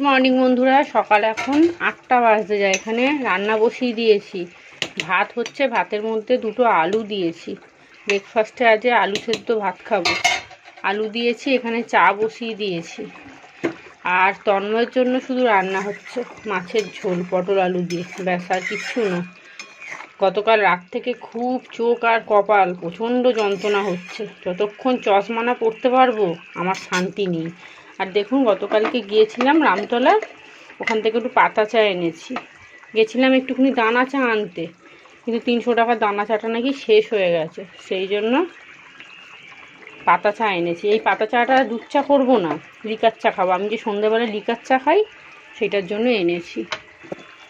Morning বন্ধুরা, সকাল এখন 8টা বাজতে যায়। এখানে রান্না বসিয়ে দিয়েছি। ভাত হচ্ছে, ভাতের মধ্যে দুটো আলু দিয়েছি। ব্রেকফাস্টে আজ আলু সেদ্ধ ভাত খাবো। আলু দিয়েছি, এখানে চা বসিয়ে দিয়েছি। আর তন্ময়ের জন্য শুধু রান্না হচ্ছে মাছের ঝোল পটল আলু দিয়ে, ব্যাস আর কিচ্ছু না। গতকাল রাত থেকে খুব চোখ আর কপাল প্রচণ্ড যন্ত্রণা হচ্ছে। যতক্ষণ চশমা না পড়তে পারবো আমার শান্তি নেই। আর দেখুন, গতকালকে গিয়েছিলাম রামতলা, ওখান থেকে একটু পাতা চা এনেছি। গেছিলাম একটুখানি দানা চা আনতে, কিন্তু 300 টাকার দানা চাটা নাকি শেষ হয়ে গেছে। সেই জন্য পাতা চা এনেছি। এই পাতা চাটা দুধ চা করবো না, লিকার চা খাবো। আমি যে সন্ধ্যেবেলা লিকার চা খাই, সেটার জন্য এনেছি।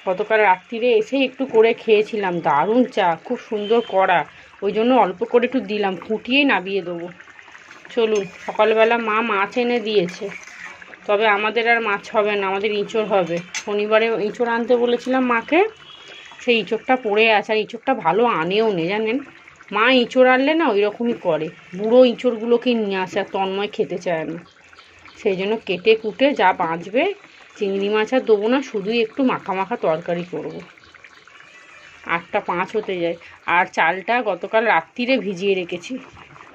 গতকাল রাত্রিরে এসে একটু করে খেয়েছিলাম, দারুণ চা, খুব সুন্দর করা। ওই জন্য অল্প করে একটু দিলাম, ফুটিয়েই নামিয়ে দেবো। চলুন, সকালবেলা মা মাছ এনে দিয়েছে, তবে আমাদের আর মাছ হবে না, আমাদের ইঁচড় হবে। শনিবারে ইঁচড় আনতে বলেছিলাম মাকে, সেই ইঁচড়টা পড়ে আছে। আর ইঁচড়টা ভালো আনেও নে, জানেন, মা ইঁচড় আনলে না ওই রকমই করে, বুড়ো ইঁচড়গুলোকে নিয়ে আসে, আর তন্ময় খেতে চায় না। সেই জন্য কেটে কুটে যা বাঁচবে, চিংড়ি মাছ আর দেবো না, শুধুই একটু মাখা মাখা তরকারি করব। 8টা 5 হতে যায়। আর চালটা গতকাল রাত্রিরে ভিজিয়ে রেখেছি।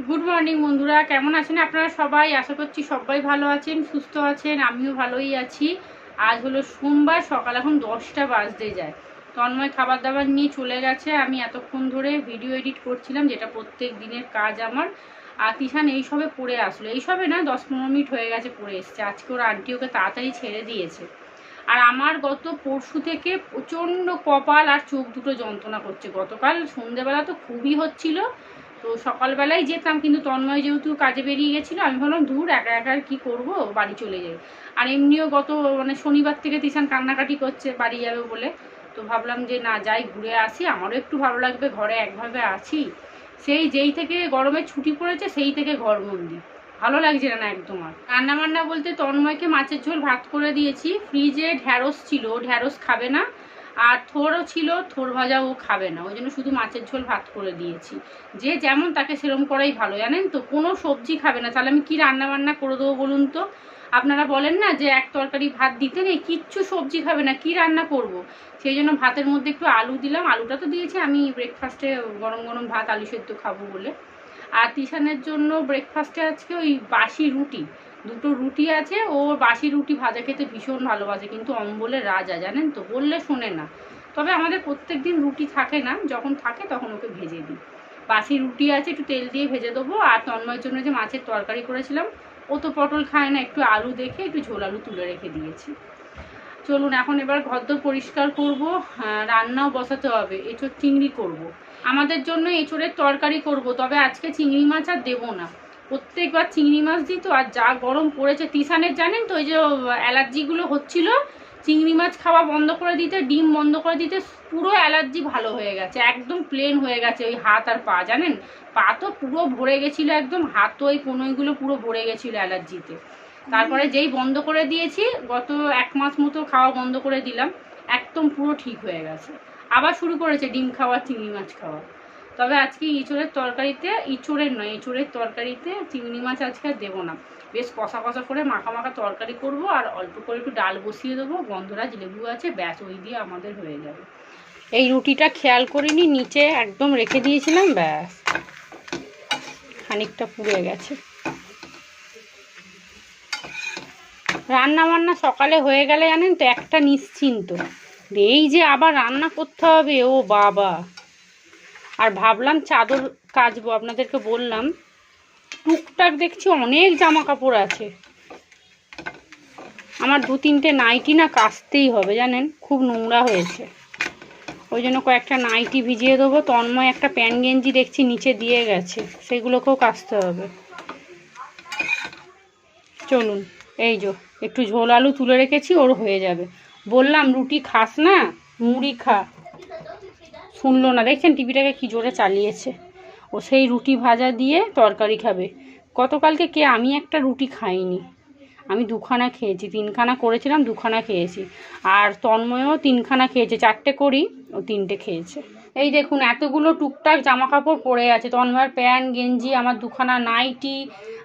গুড মর্নিং বন্ধুরা, কেমন আছেন আপনারা সবাই? আশা করছি সবাই ভালো আছেন, সুস্থ আছেন। আমিও ভালোই আছি। আজ হলো সোমবার, সকাল এখন 10টা বাজতে যায়। তন্ময় খাবার দাবার নিয়ে চলে গেছে। আমি এতক্ষণ ধরে ভিডিও এডিট করছিলাম, যেটা প্রত্যেক দিনের কাজ আমার। আর তিশান এইসবে পড়ে আসলো, এইসবে না 10-15 মিনিট হয়ে গেছে পড়ে এসছে। আজকে ওর আন্টি ওকে তাড়াতাড়ি ছেড়ে দিয়েছে। আর আমার গত পরশু থেকে প্রচণ্ড কপাল আর চোখ দুটো যন্ত্রণা করছে। গতকাল সন্ধ্যেবেলা তো খুবই হচ্ছিল, তো সকালবেলায় যেতাম, কিন্তু তন্ময় যেহেতু কাজে বেরিয়ে গেছিলো, আমি ভাবলাম দূর একা একা আর কী করবো, বাড়ি চলে যাই। আর এমনিও গত শনিবার থেকে তিশান কান্নাকাটি করছে বাড়ি যাবে বলে। তো ভাবলাম যে না, যাই ঘুরে আসি, আমারও একটু ভালো লাগবে, ঘরে একভাবে আছি। যেই থেকে গরমের ছুটি পড়েছে, সেই থেকে ঘরবন্দি, ভালো লাগছে না একদম। আর রান্না বান্না বলতে তন্ময়কে মাছের ঝোল ভাত করে দিয়েছি। ফ্রিজে ঢ্যাঁড়স ছিল, ঢ্যাঁড়স খাবে না। আর থোরও ছিল, থোর ভাজা ও খাবে না, ওই জন্য শুধু মাছের ঝোল ভাত করে দিয়েছি। যে যেমন তাকে সেরম করাই ভালো, জানেন তো। কোনো সবজি খাবে না, তাহলে আমি কি রান্না বান্না করে দেবো বলুন তো? আপনারা বলেন না যে এক তরকারি ভাত দিতে নেই, কিচ্ছু সবজি খাবে না, কি রান্না করব। সেই জন্য ভাতের মধ্যে একটু আলু দিলাম। আলুটা তো দিয়েছি আমি ব্রেকফাস্টে, গরম গরম ভাত আলু সেদ্ধ খাবো বলে। আর তিশানের জন্য ব্রেকফাস্টে আজকে ওই বাসি রুটি, দুটো রুটি আছে। ও বাসি রুটি ভাজা খেতে ভীষণ ভালোবাসে, কিন্তু অম্বলের রাজা, জানেন তো, বললে শোনে না। তবে আমাদের প্রত্যেক দিন রুটি থাকে না, যখন থাকে তখন ওকে ভেজে দিই। বাসি রুটি আছে, একটু তেল দিয়ে ভেজে দেবো। আর তন্ময়ের জন্য যে মাছের তরকারি করেছিলাম, ও তো পটল খায় না, একটু আলু দেখে একটু ঝোল আলু তুলে রেখে দিয়েছি। চলুন, এখন এবার ঘরদোর পরিষ্কার করব, রান্নাও বসাতে হবে। এঁচোড় চিংড়ি করব। আমাদের জন্য এঁচোড়ের তরকারি করব, তবে আজকে চিংড়ি মাছ আর দেবো না। প্রত্যেকবার চিংড়ি মাছ দিই তো, আর যা গরম পড়েছে। তিশানের জানেন তো, ওই যে অ্যালার্জিগুলো হচ্ছিল, চিংড়ি মাছ খাওয়া বন্ধ করে দিতে, ডিম বন্ধ করে দিতে পুরো অ্যালার্জি ভালো হয়ে গেছে, একদম প্লেন হয়ে গেছে ওই হাত আর পা, জানেন। পা তো পুরো ভরে গেছিলো একদম, হাত তো ওই কনুইগুলো পুরো ভরে গেছিলো অ্যালার্জিতে। তারপরে যেই বন্ধ করে দিয়েছি, গত 1 মাস মতো খাওয়া বন্ধ করে দিলাম, একদম পুরো ঠিক হয়ে গেছে। আবার শুরু করেছে ডিম খাওয়া, চিংড়ি মাছ খাওয়া। তবে আজকে এঁচোড়ের তরকারিতে, এঁচোড়ের তরকারিতে চিংড়ি মাছ আজকে আর দেবো না। বেশ কষা কষা করে মাখা মাখা তরকারি করব, আর অল্প করে একটু ডাল বসিয়ে দেবো, গন্ধরাজ লেবু আছে, ব্যাস ওই দিয়ে আমাদের হয়ে যাবে। এই রুটিটা খেয়াল করিনি, নিচে একদম রেখে দিয়েছিলাম, ব্যাস খানিকটা পুড়ে গেছে। রান্না বান্না সকালে হয়ে গেলে জানেন তো একটা নিশ্চিন্ত, এই যে আবার রান্না করতে হবে, ও বাবা। আর ভাবলাম চাদর কাচবো, আপনাদেরকে বললাম। টুকটাক দেখছি অনেক জামা কাপড় আছে, আমার 2-3টে নাইটি না কাচতেই হবে, জানেন, খুব নোংরা হয়েছে। ওই জন্য কয়েকটা নাইটি ভিজিয়ে দেবো। তন্ময় একটা প্যান্ট গেঞ্জি দেখছি নিচে দিয়ে গেছে, সেগুলোকেও কাচতে হবে। চলুন, এই যে একটু ঝোল আলু তুলে রেখেছি, ওর হয়ে যাবে। বললাম রুটি খাস না, মুড়ি খা, শুনলো না। দেখছেন টিভিটাকে কি জোরে চালিয়েছে। ও সেই রুটি ভাজা দিয়ে তরকারি খাবে। গতকালকে আমি একটা রুটি খাইনি, আমি 2খানা খেয়েছি। 3খানা করেছিলাম, 2খানা খেয়েছি। আর তন্ময়ও 3খানা খেয়েছে, 4টে করি, ও 3টে খেয়েছে। এই দেখুন, এতগুলো টুকটাক জামা কাপড় পরে আছে। তন্ময়ের প্যান্ট গেঞ্জি, আমার 2খানা নাইটি,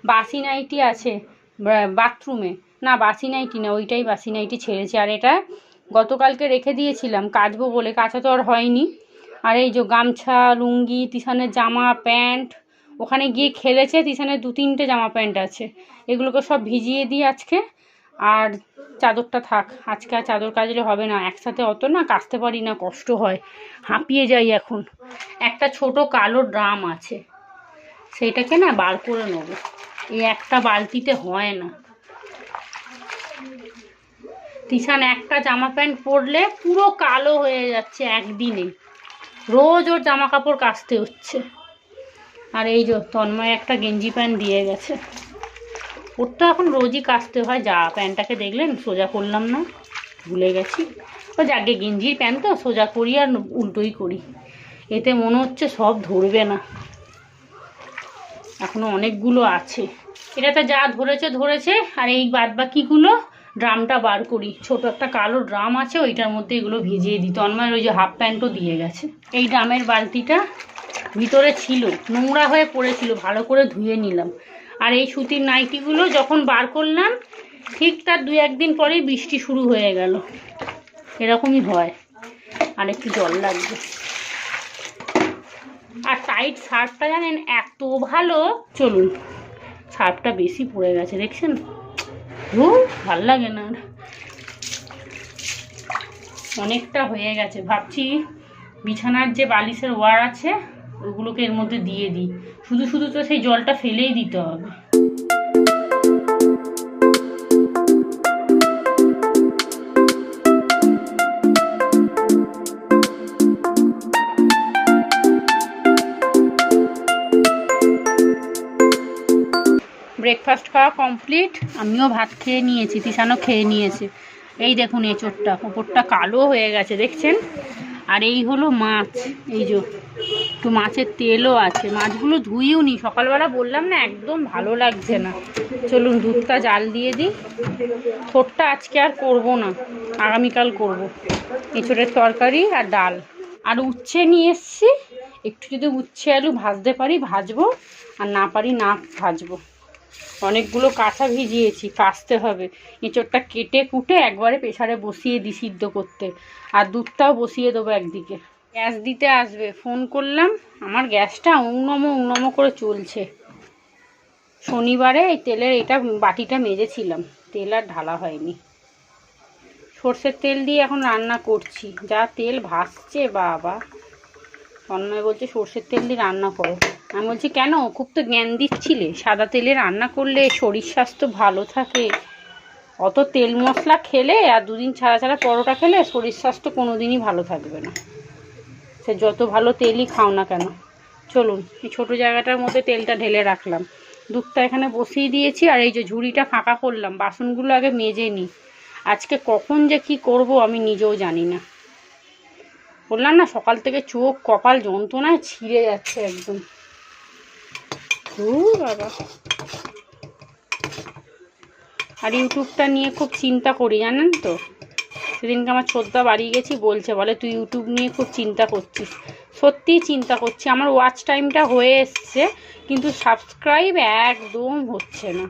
বাসি নাইটি আছে বাথরুমে। না বাসি নাইটি না, ওইটাই বাসি নাইটি ছেড়েছি। আর এটা গতকালকে রেখে দিয়েছিলাম কাচবো বলে, কাচা তো আর হয়নি। আর এই যে গামছা, লুঙ্গি, তিশানের জামা প্যান্ট, ওখানে গিয়ে খেলেছে, তিশানের 2-3টে জামা প্যান্ট আছে, এগুলোকে সব ভিজিয়ে দিই আজকে। আর চাদরটা থাক, আজকে আর চাদর কাচলে হবে না, একসাথে অত না কাচতে পারি না, কষ্ট হয়, হাঁপিয়ে যাই এখন। একটা ছোট কালো ড্রাম আছে, সেইটাকে না বার করে নেবো, এই একটা বালতিতে হয় না। তিশান একটা জামা প্যান্ট পরলে পুরো কালো হয়ে যাচ্ছে একদিনে, রোজ ওর জামা কাপড় কাচতে হচ্ছে। আর এই যে তন্ময় একটা গেঞ্জি প্যান্ট দিয়ে গেছে, ওর তো এখন রোজই কাচতে হয়। যা প্যান্টটাকে দেখলেন সোজা করলাম না, ভুলে গেছি। ও যাকে গেঞ্জির প্যান্ট তো সোজা করি আর উল্টোই করি, এতে মনে হচ্ছে সব ধরবে না, এখনো অনেকগুলো আছে। এটাতে যা ধরেছে ধরেছে, আর এই বাদবাকিগুলো ড্রামটা বার করি, ছোট একটা কালো ড্রাম আছে, ওইটার মধ্যে এগুলো ভিজিয়ে দিই। তন্ময়ের ওই যে হাফ প্যান্টও দিয়ে গেছে। এই ড্রামের বালতিটা ভিতরে ছিল, নোংরা হয়ে পড়েছিল, ভালো করে ধুয়ে নিলাম। আর এই সুতির নাইটিগুলো যখন বার করলাম ঠিক তার 2-1 দিন পরেই বৃষ্টি শুরু হয়ে গেল, এরকমই হয়। আর একটু জল লাগবে। আর টাইট শার্টটা জানেন এত ভালো, চলুন, শার্টটা বেশি পড়ে গেছে দেখছেন, ভাল লাগে না, অনেকটা হয়ে গেছে। ভাবছি বিছানার যে বালিশের ওয়ার আছে ওগুলোকে এর মধ্যে দিয়ে দিই, শুধু শুধু তো সেই জলটা ফেলেই দিতে হবে। ব্রেকফাস্ট খাওয়া কমপ্লিট, আমিও ভাত খেয়ে নিয়েছি, তিশানও খেয়ে নিয়েছে। এই দেখুন এঁচোড়টা, ওপরটা কালো হয়ে গেছে দেখছেন। আর এই হলো মাছ, এই যে একটু মাছের তেলও আছে, মাছগুলো ধুইও নি, সকালবেলা বললাম না একদম ভালো লাগছে না। চলুন দুধটা জাল দিয়ে দিই, থোড়টা আজকে আর করব না, আগামীকাল করব। এঁচোড়ের তরকারি আর ডাল। আর উচ্ছে নিয়ে এসছি, একটু যদি উচ্ছে আলু ভাজতে পারি ভাজবো, আর না পারি না ভাজবো। অনেকগুলো কাঁচা ভিজিয়েছি, কাচতে হবে। এঁচোড়টা কেটে কুটে একবারে প্রেসারে বসিয়ে দিই সিদ্ধ করতে, আর দুধটাও বসিয়ে দেবো একদিকে। গ্যাস দিতে আসবে, ফোন করলাম, আমার গ্যাসটা উন্নমো করে চলছে। শনিবারে এই তেলের এটা বাটিটা মেজেছিলাম, তেল আর ঢালা হয়নি। সর্ষের তেল দিয়ে এখন রান্না করছি, যা তেল ভাসছে বাবা। তন্ময় বলছে সর্ষের তেল দিয়ে রান্না করো, আমি বলছি কেন, খুব তো জ্ঞান দিচ্ছিলে, সাদা তেলে রান্না করলে শরীর স্বাস্থ্য ভালো থাকে। অত তেল মশলা খেলে আর 2 দিন ছাড়া ছাড়া পরোটা খেলে শরীর স্বাস্থ্য কোনো দিনই ভালো থাকবে না, সে যত ভালো তেলই খাও না কেন। চলুন এই ছোটো জায়গাটার মধ্যে তেলটা ঢেলে রাখলাম, দুধটা এখানে বসিয়ে দিয়েছি। আর এই যে ঝুড়িটা ফাঁকা করলাম, বাসনগুলো আগে মেজে নিই, আজকে কখন যে কি করব আমি নিজেও জানি না। বললাম না সকাল থেকে চোখ কপাল যন্ত্রণায় ছিঁড়ে যাচ্ছে একদম, বাবা। আর ইউটিউবটা নিয়ে খুব চিন্তা করি জানেন তো, সেদিনকে আমার ছোটদা বাড়ি গেছি, বলে তুই ইউটিউব নিয়ে খুব চিন্তা করছিস। সত্যিই চিন্তা করছি, আমার ওয়াচ টাইমটা হয়ে এসছে কিন্তু সাবস্ক্রাইব একদম হচ্ছে না,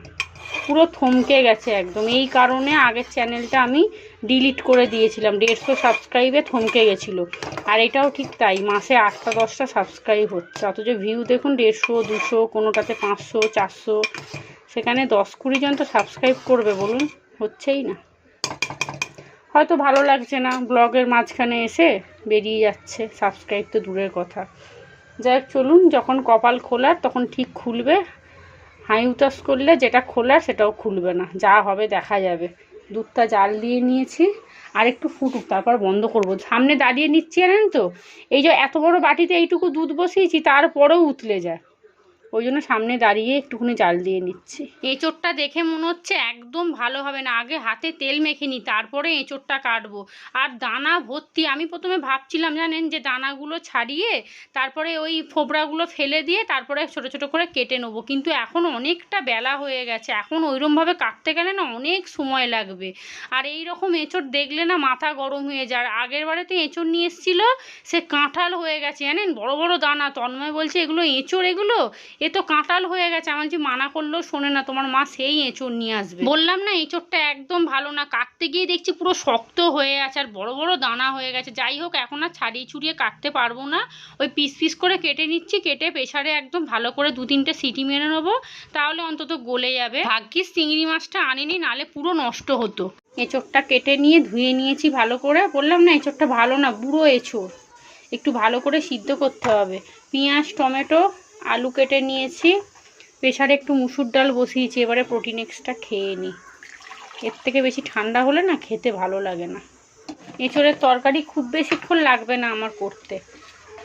পুরো থমকে গেছে একদম। এই কারণে আগের চ্যানেলটা আমি ডিলিট করে দিয়েছিলাম, 150 সাবস্ক্রাইবে থমকে গেছিলো। আর এটাও ঠিক তাই, মাসে 8-10টা সাবস্ক্রাইব হচ্ছে, অথচ ভিউ দেখুন 150, 200, কোনোটাতে 500, 400, সেখানে 10-20 জন তো সাবস্ক্রাইব করবে বলুন, হচ্ছেই না। হয়তো ভালো লাগছে না, ব্লগের মাঝখানে এসে বেরিয়ে যাচ্ছে, সাবস্ক্রাইব তো দূরের কথা। যাই হোক চলুন, যখন কপাল খোলার তখন ঠিক খুলবে, হাই উতাস করলে যেটা খোলার সেটাও খুলবে না, যা হবে দেখা যাবে। দুধটা জাল দিয়ে নিয়েছি, আর একটু ফুটুক তারপর বন্ধ করব। সামনে দাঁড়িয়ে নিচ্ছি জানেন তো, এই যে এত বড় বাটিতে এইটুকু দুধ বসিয়েছি তারপরেও উতলে যায়, ওই জন্য সামনে দাঁড়িয়ে একটুখানি জাল দিয়ে নিচ্ছি। এঁচোড়টা দেখে মনে হচ্ছে একদম ভালো হবে না, আগে হাতে তেল মেখে নিই তারপরে এঁচোড়টা কাটবো। আর দানা ভর্তি, আমি প্রথমে ভাবছিলাম জানেন যে দানাগুলো ছাড়িয়ে তারপরে ওই ফোবরাগুলো ফেলে দিয়ে তারপরে ছোট ছোট করে কেটে নেবো, কিন্তু এখন অনেকটা বেলা হয়ে গেছে, এখন ওইরকমভাবে কাটতে গেলে না অনেক সময় লাগবে। আর এই রকম এঁচোড় দেখলে না মাথা গরম হয়ে যায়। আগের বারে তো এঁচোড় নিয়ে এসেছিলো, সে কাঁঠাল হয়ে গেছে জানেন, বড় বড় দানা। তন্ময় বলছে এগুলো এঁচোড়, এ তো কাঁটাল হয়ে গেছে। আমার যে মানা করলেও শোনে না, তোমার মা সেই এঁচড় নিয়ে আসবে। বললাম না এঁচড়টা একদম ভালো না, কাটতে গিয়ে দেখছি পুরো শক্ত হয়ে আছে আর বড় বড় দানা হয়ে গেছে। যাই হোক, এখন আর ছাড়িয়ে ছুড়িয়ে কাটতে পারবো না, ওই পিস পিস করে কেটে নিচ্ছি। কেটে প্রেসারে একদম ভালো করে 2-3টে সিটি মেরে নেবো, তাহলে অন্তত গলে যাবে। ভাগ্যিস চিংড়ি মাছটা আনিনি, নালে পুরো নষ্ট হতো। এঁচড়টা কেটে নিয়ে ধুয়ে নিয়েছি ভালো করে। বললাম না এঁচড়টা ভালো না, বুড়ো এঁচড়, একটু ভালো করে সিদ্ধ করতে হবে। পেঁয়াজ, টমেটো, আলু কেটে নিয়েছি। প্রেসারে একটু মুসুর ডাল বসিয়েছি, এবারে প্রোটিন এক্সট্রা খেয়ে নিই। এর থেকে বেশি ঠান্ডা হলে না খেতে ভালো লাগে না। এঁচড়ের তরকারি খুব বেশিক্ষণ লাগবে না আমার করতে,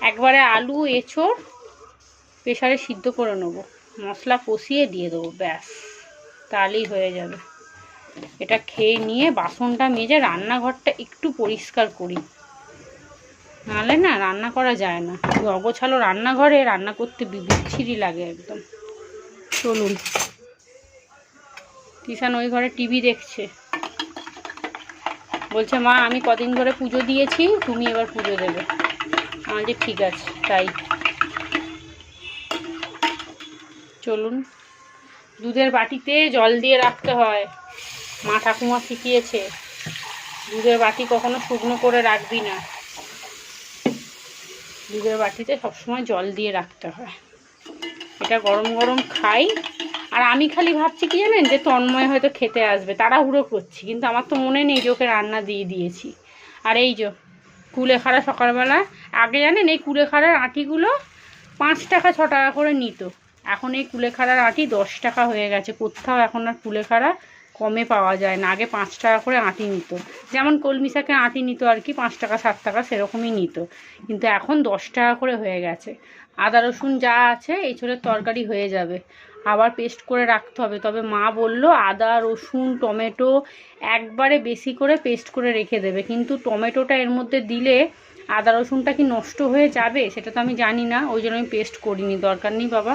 একবারে আলু এঁচড় প্রেসারে সিদ্ধ করে নেবো, মশলা কষিয়ে দিয়ে দেবো, ব্যাস তাহলেই হয়ে যাবে। এটা খেয়ে নিয়ে বাসনটা মেজে রান্নাঘরটা একটু পরিষ্কার করি, নাহলে না রান্না করা যায় না। অগোছালো রান্নাঘরে রান্না করতে বিচ্ছিরি লাগে একদম। চলুন, তিশান ওই ঘরে টিভি দেখছে, বলছে মা আমি কদিন ধরে পুজো দিয়েছি, তুমি এবার পুজো দেবে। আমার যে ঠিক আছে তাই। চলুন, দুধের বাটিতে জল দিয়ে রাখতে হয়, মা ঠাকুমা শিখিয়েছে। দুধের বাটি কখনো শুকনো করে রাখবি না, দুধের বাটিতে সবসময় জল দিয়ে রাখতে হয়। এটা গরম গরম খাই। আর আমি খালি ভাবছি কি জানেন, যে তন্ময় হয়তো খেতে আসবে, তাড়াহুড়ো করছি, কিন্তু আমার তো মনে নেই যে ওকে রান্না দিয়ে দিয়েছি। আর এই যে কুলেখাড়া সকালবেলা, আগে জানেন এই কুলেখাড়ার আটিগুলো 5 টাকা 6 টাকা করে নিত, এখন এই কুলেখাড়ার আটি 10 টাকা হয়ে গেছে। কোথাও এখন আর কুলেখাড়া কমে পাওয়া যায় না। আগে 5 টাকা করে আটি নিত, যেমন কলমি শাকের আটি নিত আর কি, 5 টাকা 7 টাকা সেরকমই নিত, কিন্তু এখন 10 টাকা করে হয়ে গেছে। আদা রসুন যা আছে এঁচড়ের তরকারি হয়ে যাবে, আবার পেস্ট করে রাখতে হবে। তবে মা বলল আদা রসুন টমেটো একবারে বেশি করে পেস্ট করে রেখে দেবে, কিন্তু টমেটোটা এর মধ্যে দিলে আদা রসুনটা কি নষ্ট হয়ে যাবে সেটা তো আমি জানি না, ওই জন্য আমি পেস্ট করিনি। দরকার নেই বাবা,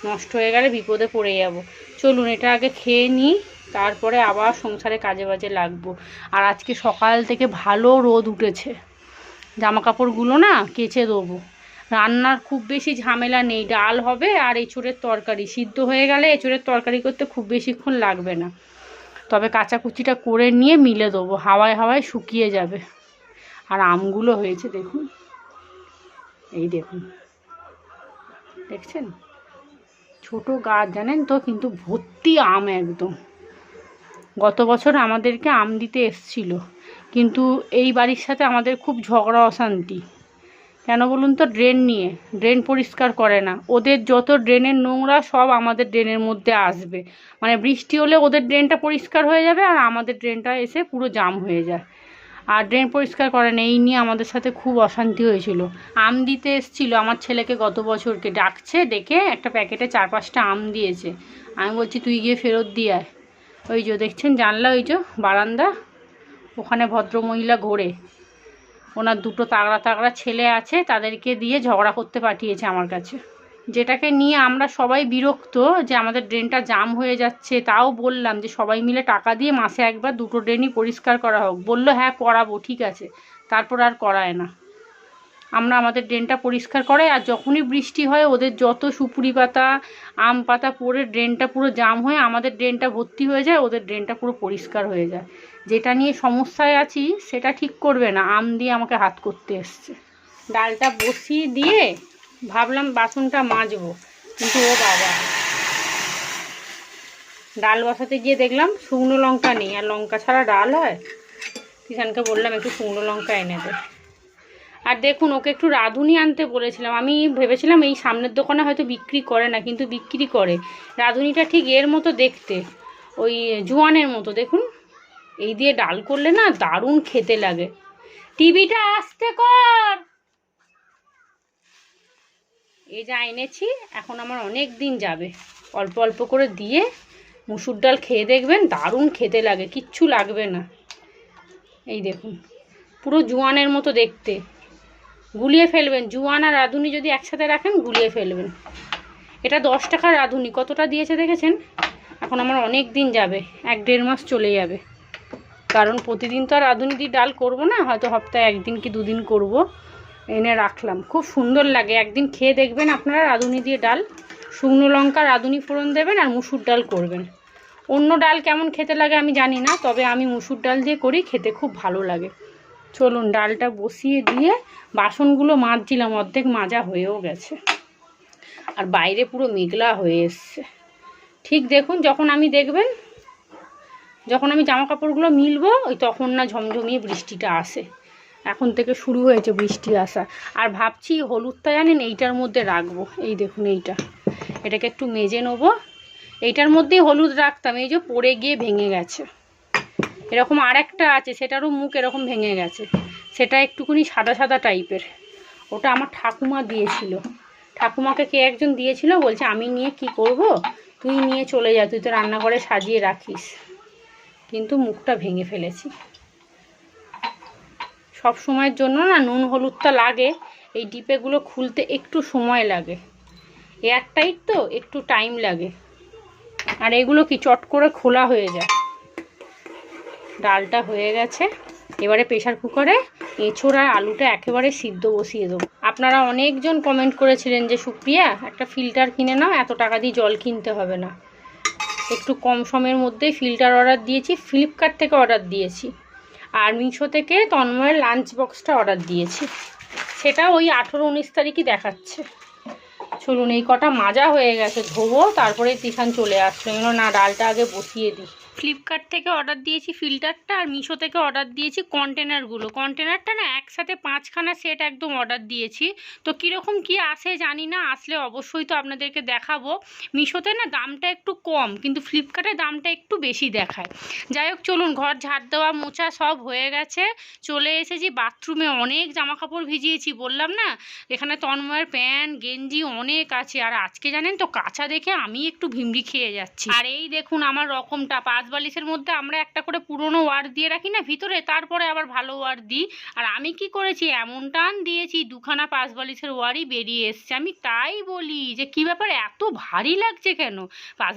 নষ্ট হয়ে গেলে বিপদে পড়ে যাব। চলুন এটা আগে খেয়ে নিই, তারপরে আবার সংসারে কাজে বাজে লাগবো। আর আজকে সকাল থেকে ভালো রোদ উঠেছে, জামা কাপড়গুলো না কেচে দেবো। রান্নার খুব বেশি ঝামেলা নেই, ডাল হবে আর এঁচড়ের তরকারি সিদ্ধ হয়ে গেলে এঁচড়ের তরকারি করতে খুব বেশিক্ষণ লাগবে না। তবে কাচাকুচিটা করে নিয়ে মিলে দেবো, হাওয়ায় হাওয়ায় শুকিয়ে যাবে। আর আমগুলো হয়েছে দেখুন, এই দেখুন, দেখছেন ছোট গাছ জানেন তো, কিন্তু ভর্তি আম একদম। গত বছর আমাদেরকে আম দিতে এসছিল, কিন্তু এই বাড়ির সাথে আমাদের খুব ঝগড়া অশান্তি। কেন বলুন তো, ড্রেন নিয়ে, ড্রেন পরিষ্কার করে না। ওদের যত ড্রেনের নোংরা সব আমাদের ড্রেনের মধ্যে আসবে, মানে বৃষ্টি হলে ওদের ড্রেনটা পরিষ্কার হয়ে যাবে আর আমাদের ড্রেনটা এসে পুরো জাম হয়ে যায়। আর ড্রেন পরিষ্কার করে না, এই নিয়ে আমাদের সাথে খুব অশান্তি হয়েছিল। আম দিতে এসছিল আমার ছেলেকে গত বছরকে, ডাকছে, ডেকে একটা প্যাকেটে 4-5টা আম দিয়েছে। আমি বলছি তুই গিয়ে ফেরত দিয়ে আয়। ওই যে দেখছেন জানলা, ওই যে বারান্দা, ওখানে ভদ্রমহিলা ঘোরে, ওনার 2টো তাগড়া তাগড়া ছেলে আছে, তাদেরকে দিয়ে ঝগড়া করতে পাঠিয়েছে আমার কাছে। যেটাকে নিয়ে আমরা সবাই বিরক্ত যে আমাদের ড্রেনটা জাম হয়ে যাচ্ছে। তাও বললাম যে সবাই মিলে টাকা দিয়ে মাসে একবার 2টো ড্রেনই পরিষ্কার করা হোক। বললো হ্যাঁ করাবো, ঠিক আছে, তারপর আর করায় না। আমরা আমাদের ড্রেনটা পরিষ্কার করাই, আর যখনই বৃষ্টি হয় ওদের যত সুপুরি পাতা আম পাতা পড়ে ড্রেনটা পুরো জাম হয়ে আমাদের ড্রেনটা ভর্তি হয়ে যায়, ওদের ড্রেনটা পুরো পরিষ্কার হয়ে যায়। যেটা নিয়ে সমস্যায় আছি সেটা ঠিক করবে না, আম দিয়ে আমাকে হাত করতে এসছে। ডালটা বসিয়ে দিয়ে ভাবলাম বাসনটা মাজবো, কিন্তু ও বাবা, ডাল বসাতে গিয়ে দেখলাম শুকনো লঙ্কা নেই, আর লঙ্কা ছাড়া ডাল হয়? কিষানকে বললাম একটু শুকনো লঙ্কা এনে দে। আর দেখুন ওকে একটু রাঁধুনি আনতে বলেছিলাম, আমি ভেবেছিলাম এই সামনের দোকানে হয়তো বিক্রি করে না, কিন্তু বিক্রি করে। রাঁধুনিটা ঠিক এর মতো দেখতে, ওই জোয়ানের মতো। দেখুন এই দিয়ে ডাল করলে না দারুণ খেতে লাগে। টিভিটা আস্তে কর। এই যা এনেছি এখন আমার অনেক দিন যাবে, অল্প অল্প করে দিয়ে মুসুর ডাল খেয়ে দেখবেন, দারুণ খেতে লাগে, কিচ্ছু লাগবে না। এই দেখুন পুরো জোয়ানের মতো দেখতে, গুলিয়ে ফেলবেন। জোয়ান আর রাঁধুনি যদি একসাথে রাখেন গুলিয়ে ফেলবেন। এটা 10 টাকার রাঁধুনি, কতটা দিয়েছে দেখেছেন? এখন আমার অনেক দিন যাবে, 1-1.5 মাস চলে যাবে, কারণ প্রতিদিন তো আর রাঁধুনি দিয়ে ডাল করব না, হয়তো সপ্তাহে 1 দিন কি 2 দিন করব। এনে রাখলাম, খুব সুন্দর লাগে, একদিন খেয়ে দেখবেন আপনারা রাঁধুনি দিয়ে ডাল, শুকনো লঙ্কা রাঁধুনি ফোড়ন দেবেন আর মুসুর ডাল করবেন। অন্য ডাল কেমন খেতে লাগে আমি জানি না, তবে আমি মুসুর ডাল দিয়ে করি, খেতে খুব ভালো লাগে। চলুন ডালটা বসিয়ে দিয়ে বাসনগুলো মাজছিলাম, অর্ধেক মাজা হয়েও গেছে আর বাইরে পুরো মেঘলা হয়ে এসছে। ঠিক দেখুন যখন আমি জামা কাপড়গুলো মিলবো ওই তখন না ঝমঝমিয়ে বৃষ্টিটা আসে। এখন থেকে শুরু হয়েছে বৃষ্টি আসা। আর ভাবছি হলুদটা জানেন এইটার মধ্যে রাখবো। এই দেখুন এটাকে একটু মেজে নেবো। এইটার মধ্যেই হলুদ রাখতাম, এই যে পড়ে গিয়ে ভেঙে গেছে। এরকম আর একটা আছে, সেটারও মুখ এরকম ভেঙে গেছে, সেটা একটুখানি সাদা সাদা টাইপের। ওটা আমার ঠাকুমা দিয়েছিল, ঠাকুমাকে কে একজন দিয়েছিল, বলছে আমি নিয়ে কি করব, তুই নিয়ে চলে যা, তুই তো রান্নাঘরে সাজিয়ে রাখিস। কিন্তু মুখটা ভেঙে ফেলেছি। সব সময়ের জন্য না নুন হলুদটা লাগে, এই ডিপেগুলো খুলতে একটু সময় লাগে, এয়ারটাইট তো একটু টাইম লাগে, আর এগুলো কি চট করে খোলা হয়ে যায়। ডালটা হয়ে গেছে, এবারে প্রেশার কুকারে এঁচোড় আর আলুটা একেবারে সিদ্ধ বসিয়ে দেবো। আপনারা অনেকজন কমেন্ট করেছিলেন যে সুপ্রিয়া একটা ফিল্টার কিনে নাও, এত টাকা দিয়ে জল কিনতে হবে না। একটু কম সময়ের মধ্যেই ফিল্টার অর্ডার দিয়েছি, ফ্লিপকার্ট থেকে অর্ডার দিয়েছি, আর মিশো থেকে তন্ময়ের লাঞ্চ বক্সটা অর্ডার দিয়েছি, সেটা ওই 18-19 তারিখই দেখাচ্ছে। চলুন এই কটা মাজা হয়ে গেছে, ধোবো, তারপরে তিশান চলে আসলো, না ডালটা আগে বসিয়ে দিই। ফ্লিপকার্ট থেকে অর্ডার দিয়েছি ফিল্টারটা, আর মিশো থেকে অর্ডার দিয়েছি কন্টেনারগুলো। কন্টেনারটা না একসাথে 5খানা সেট একদম অর্ডার দিয়েছি, তো কীরকম কি আসে জানি না, আসলে অবশ্যই তো আপনাদেরকে দেখাবো। মিশোতে না দামটা একটু কম, কিন্তু ফ্লিপকার্টে দামটা একটু বেশি দেখায়। যাই হোক চলুন, ঘর ঝাড় দেওয়া মোছা সব হয়ে গেছে, চলে এসেছি বাথরুমে। অনেক জামা কাপড় ভিজিয়েছি, বললাম না, এখানে তন্ময়ের প্যান্ট গেঞ্জি অনেক আছে। আর আজকে জানেন তো কাঁচা দেখে আমি একটু ভিমড়ি খেয়ে যাচ্ছি। আর এই দেখুন আমার রকমটা, বালিশের মধ্যে আমরা একটা করে পুরনো ওয়ার দিয়ে রাখি না ভিতরে, তারপরে আবার ভালো ওয়ার দিই। আর আমি কি করেছি, এমন টান দিয়েছি 2খানা বালিশের ওয়ারই বেরিয়ে এসছে। আমি তাই বলি যে কি ব্যাপার, এত ভারী লাগছে কেন,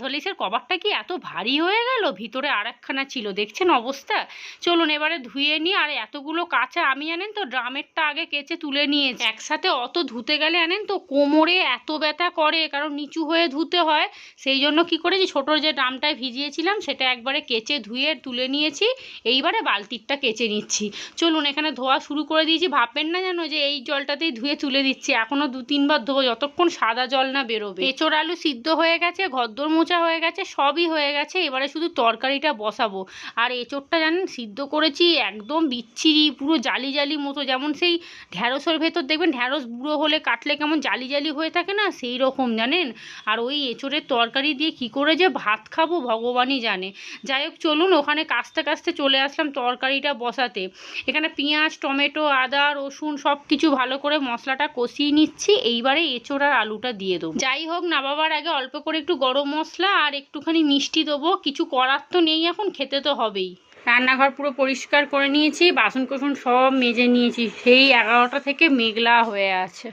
বালিশের কভারটা কি এত ভারী হয়ে গেল, ভিতরে আর একখানা ছিল, দেখছেন অবস্থা। চলুন এবারে ধুয়ে নিই। আর এতগুলো কাঁচা আমি জানেন তো ড্রামেরটা আগে কেচে তুলে নিয়েছি, একসাথে অত ধুতে গেলে জানেন তো কোমরে এত ব্যথা করে, কারণ নিচু হয়ে ধুতে হয়। সেই জন্য কি করেছি, ছোটোর যে ড্রামটায় ভিজিয়েছিলাম সেটা একবারে কেচে ধুয়ে তুলে নিয়েছি, এইবারে বালতিরটা কেচে নিচ্ছি। চলুন এখানে ধোয়া শুরু করে দিয়েছি। ভাববেন না জানো যে এই জলটাতেই ধুয়ে তুলে দিচ্ছি, এখনও 2-3 বার ধোবো, যতক্ষণ সাদা জল না বেরোবে। এঁচোড় আলু সিদ্ধ হয়ে গেছে, ঘরদোর মোছা হয়ে গেছে, সবই হয়ে গেছে, এবারে শুধু তরকারিটা বসাবো। আর এঁচোড়টা জানেন সিদ্ধ করেছি একদম বিচ্ছিরি, পুরো জালি জালি মতো, যেমন সেই ঢ্যাঁড়সের ভেতর দেখবেন ঢ্যাঁড়স বুড়ো হলে কাটলে কেমন জালি জালি হয়ে থাকে না, সেই রকম জানেন। আর ওই এঁচোড়ের তরকারি দিয়ে কি করে যে ভাত খাবো ভগবানই জানে। যাই হোক চলুন, ওখানে কাস্তে কাস্তে চলে আসলাম তরকারিটা বসাতে। এখানে পেঁয়াজ টমেটো আদা রসুন সব কিছু ভালো করে মশলাটা কষিয়ে নিচ্ছি, এইবারে এঁচোড় আর আলুটা দিয়ে দেবো। যাই হোক নামাবার আগে অল্প করে একটু গরম মশলা আর একটুখানি মিষ্টি দেবো, কিছু করার তো নেই, এখন খেতে তো হবেই। রান্নাঘর পুরো পরিষ্কার করে নিয়েছি, বাসন কোসন সব মেজে নিয়েছি, সেই 11টা থেকে মেঘলা হয়ে আছে,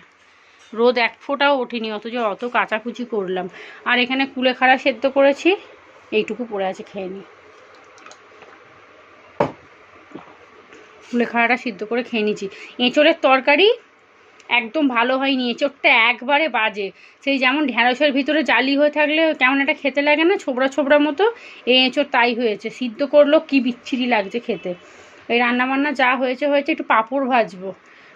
রোদ এক ফোঁটাও ওঠেনি, অথচ অত কাচাকুচি করলাম। আর এখানে কুলেখাড়া সেদ্ধ করেছি, এইটুকু পড়ে আছে, খেয়ে নিই। কুলেখাড়াটা সিদ্ধ করে খেয়ে নিচ্ছি। এঁচোড়ের তরকারি একদম ভালো হয়নি, এঁচোড়টা একবারে বাজে, সেই যেমন ঢ্যাঁড়সের ভিতরে জালি হয়ে থাকলে কেমন একটা খেতে লাগে না, ছোবড়া ছোবড়া মতো, এই এঁচোড় তাই হয়েছে। সিদ্ধ করলেও কি বিচ্ছিরি লাগছে খেতে। এই রান্নাবান্না যা হয়েছে একটু পাঁপড় ভাজবো,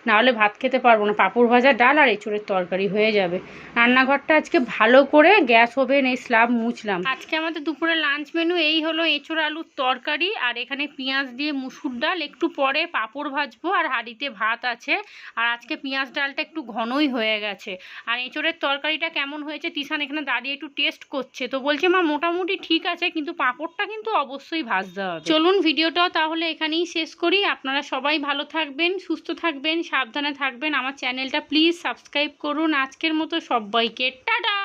নাহলে ভাত খেতে পারবো না। পাঁপড় ভাজা ডাল আর এঁচোড়ের তরকারি হয়ে যাবে। রান্নাঘরটা আজকে ভালো করে গ্যাস ওভেন এই স্ল্যাব মুছলাম। আজকে আমাদের দুপুরে লাঞ্চ মেনু এই হলো, এঁচোড় আলুর তরকারি, আর এখানে পেঁয়াজ দিয়ে মুসুর ডাল, একটু পরে পাঁপড় ভাজবো, আর হাঁড়িতে ভাত আছে। আর আজকে পেঁয়াজ ডালটা একটু ঘনই হয়ে গেছে। আর এঁচোড়ের তরকারিটা কেমন হয়েছে তিশান এখানে দাঁড়িয়ে একটু টেস্ট করছে, তো বলছে মা মোটামুটি ঠিক আছে, কিন্তু পাঁপড়টা কিন্তু অবশ্যই ভাজতে হবে। চলুন ভিডিওটাও তাহলে এখানেই শেষ করি। আপনারা সবাই ভালো থাকবেন, সুস্থ থাকবেন, সাবধানে থাকবেন। আমার চ্যানেলটা প্লিজ সাবস্ক্রাইব করুন। আজকের মতো সবাইকে টাটা।